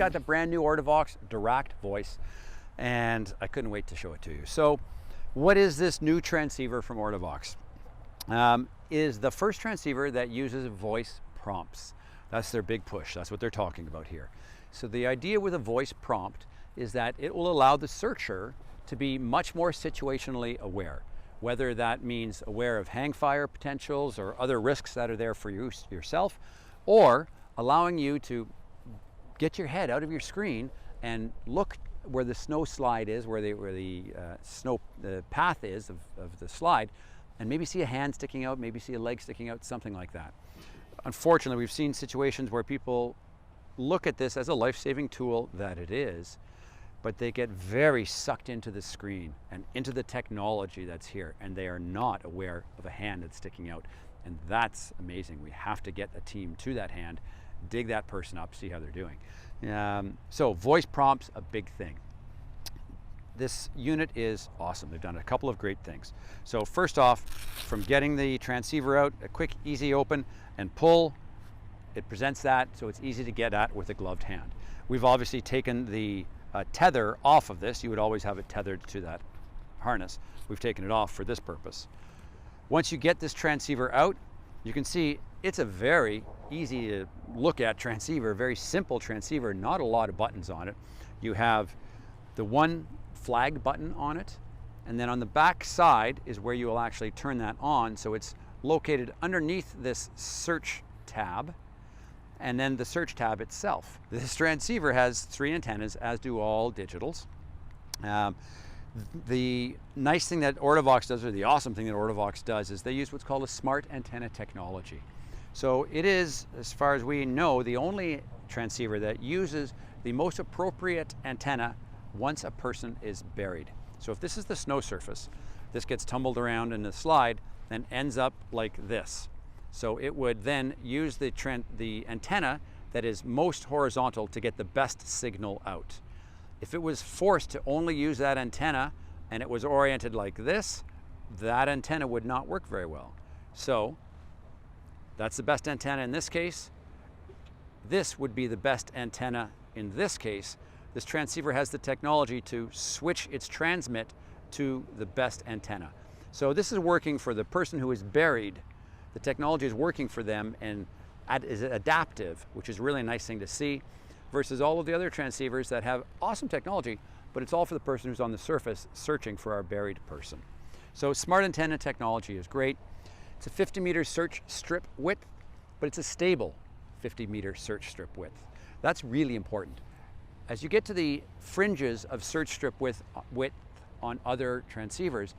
got the brand new Ortovox Diract Voice, and I couldn't wait to show it to you. So what is this new transceiver from Ortovox? Is the first transceiver that uses voice prompts. That's their big push. That's what they're talking about here. So the idea with a voice prompt is that it will allow the searcher to be much more situationally aware, whether that means aware of hang fire potentials or other risks that are there for yourself, or allowing you to get your head out of your screen and look where the snow slide is, where the path is of the slide, and maybe see a hand sticking out, maybe see a leg sticking out, something like that. Unfortunately, we've seen situations where people look at this as a life-saving tool that it is, but they get very sucked into the screen and into the technology that's here, and they are not aware of a hand that's sticking out. And that's amazing. We have to get a team to that hand, dig that person up, see how they're doing. So voice prompts, a big thing. This unit is awesome. They've done a couple of great things. So first off, from getting the transceiver out, a quick, easy open and pull, it presents that, so it's easy to get at with a gloved hand. We've obviously taken the tether off of this. You would always have it tethered to that harness. We've taken it off for this purpose. Once you get this transceiver out, you can see it's a very easy to look at transceiver, very simple transceiver, not a lot of buttons on it. You have the one flag button on it, and then on the back side is where you will actually turn that on. So it's located underneath this search tab, and then the search tab itself. This transceiver has 3 antennas, as do all digitals. The nice thing that Ortovox does, or the awesome thing that Ortovox does, is they use what's called a smart antenna technology. So it is, as far as we know, the only transceiver that uses the most appropriate antenna once a person is buried. So if this is the snow surface, this gets tumbled around in the slide and ends up like this. So it would then use the antenna that is most horizontal to get the best signal out. If it was forced to only use that antenna and it was oriented like this, that antenna would not work very well. So that's the best antenna in this case. This would be the best antenna in this case. This transceiver has the technology to switch its transmit to the best antenna. So this is working for the person who is buried. The technology is working for them and is adaptive, which is really a nice thing to see, versus all of the other transceivers that have awesome technology, but it's all for the person who's on the surface searching for our buried person. So smart antenna technology is great. It's a 50-meter search strip width, but it's a stable 50-meter search strip width. That's really important. As you get to the fringes of search strip width on other transceivers,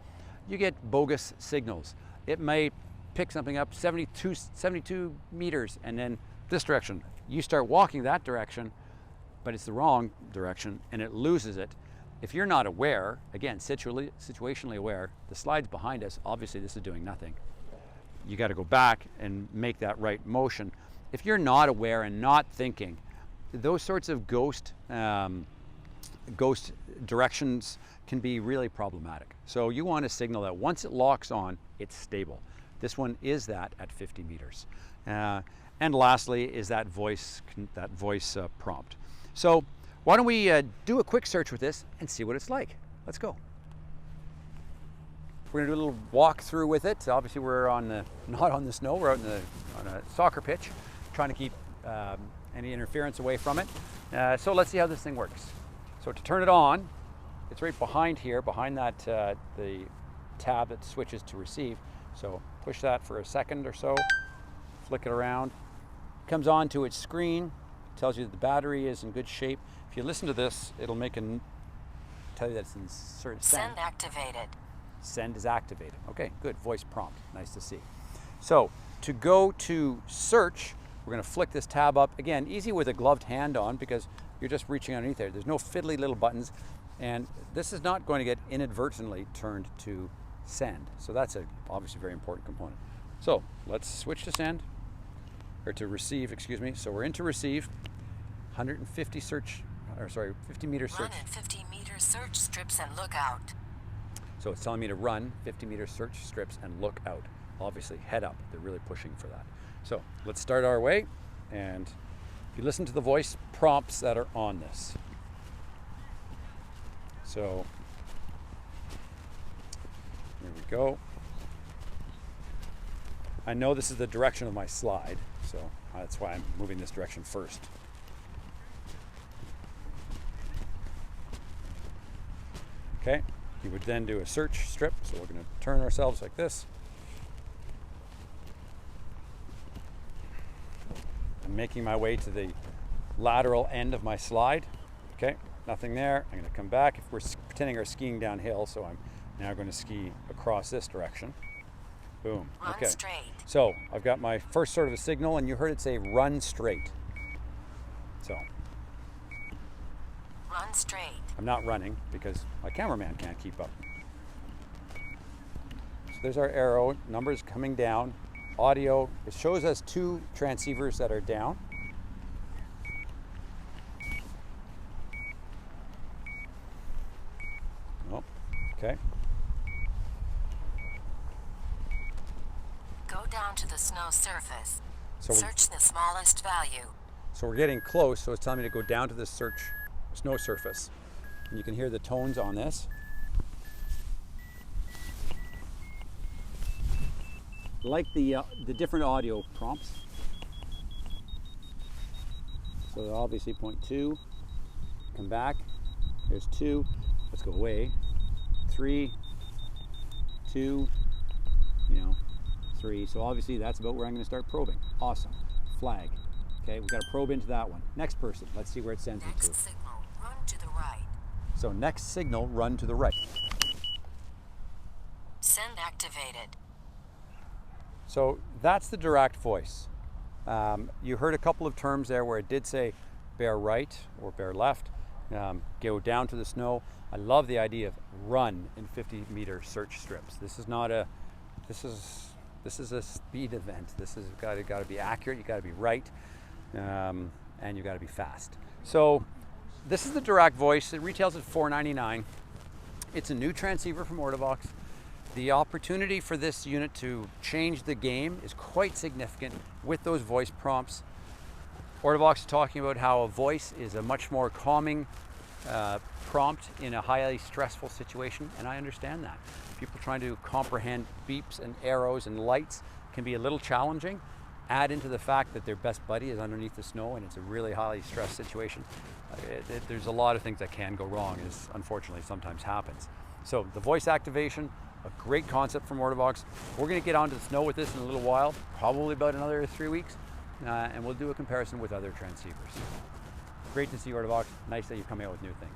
you get bogus signals. It may pick something up 72 meters and then this direction. You start walking that direction, but it's the wrong direction and it loses it. If you're not aware, again, situationally aware, the slide's behind us, obviously this is doing nothing. You got to go back and make that right motion. If you're not aware and not thinking, those sorts of ghost directions can be really problematic. So you want a signal that once it locks on, it's stable. This one is that at 50 meters. And lastly is that voice prompt. So why don't we do a quick search with this and see what it's like. Let's go. We're gonna do a little walk through with it. Obviously we're not on the snow, we're out on a soccer pitch, trying to keep any interference away from it. So let's see how this thing works. So to turn it on, it's right behind here, behind that the tab that switches to receive. So push that for a second or so, flick it around. Comes on to its screen, tells you that the battery is in good shape. If you listen to this, it'll tell you that it's in send. Send activated. Send is activated. Okay, good, voice prompt, nice to see. So to go to search, we're gonna flick this tab up. Again, easy with a gloved hand on because you're just reaching underneath there. There's no fiddly little buttons, and this is not going to get inadvertently turned to send. So that's obviously a very important component. So let's switch to send, or to receive, excuse me. So we're into receive, 50 meter search. Run at 50 meter search strips and look out. So it's telling me to run 50 meter search strips and look out. Obviously head up, they're really pushing for that. So let's start our way and if you listen to the voice prompts that are on this. So here we go. I know this is the direction of my slide, so that's why I'm moving this direction first. Okay, you would then do a search strip, so we're going to turn ourselves like this. I'm making my way to the lateral end of my slide. Okay, nothing there. I'm going to come back. If we're pretending we're skiing downhill, so I'm now going to ski across this direction. Boom. Run Okay. straight. So I've got my first sort of a signal, and you heard it say run straight. So Run straight. I'm not running because my cameraman can't keep up. So there's our arrow, numbers coming down. Audio, it shows us 2 transceivers that are down. Oh, okay. Go down to the snow surface. So Search the smallest value. we're getting close, so it's telling me to go down to the snow surface. And you can hear the tones on this. Like the different audio prompts. So obviously point 2, come back, there's 2, let's go away, 3, 2, 3. So obviously that's about where I'm going to start probing. Awesome. Flag. Okay, we've got to probe into that one. Next person, let's see where it sends me to. Next signal, run to the right. So next signal, run to the right. Send activated. So that's the direct voice. You heard a couple of terms there where it did say bear right or bear left, go down to the snow. I love the idea of run in 50-meter search strips. This is a speed event. This has got to be accurate. You got to be right, and you got to be fast. So this is the direct voice. It retails at $4.99. It's a new transceiver from Ortovox. The opportunity for this unit to change the game is quite significant with those voice prompts. Ortovox is talking about how a voice is a much more calming prompt in a highly stressful situation, and I understand that. People trying to comprehend beeps and arrows and lights can be a little challenging. Add into the fact that their best buddy is underneath the snow and it's a really highly stressed situation. There's a lot of things that can go wrong, as unfortunately sometimes happens. So the voice activation, a great concept from Ortovox. We're going to get onto the snow with this in a little while, probably about another 3 weeks, and we'll do a comparison with other transceivers. Great to see Ortovox. Nice that you're coming out with new things.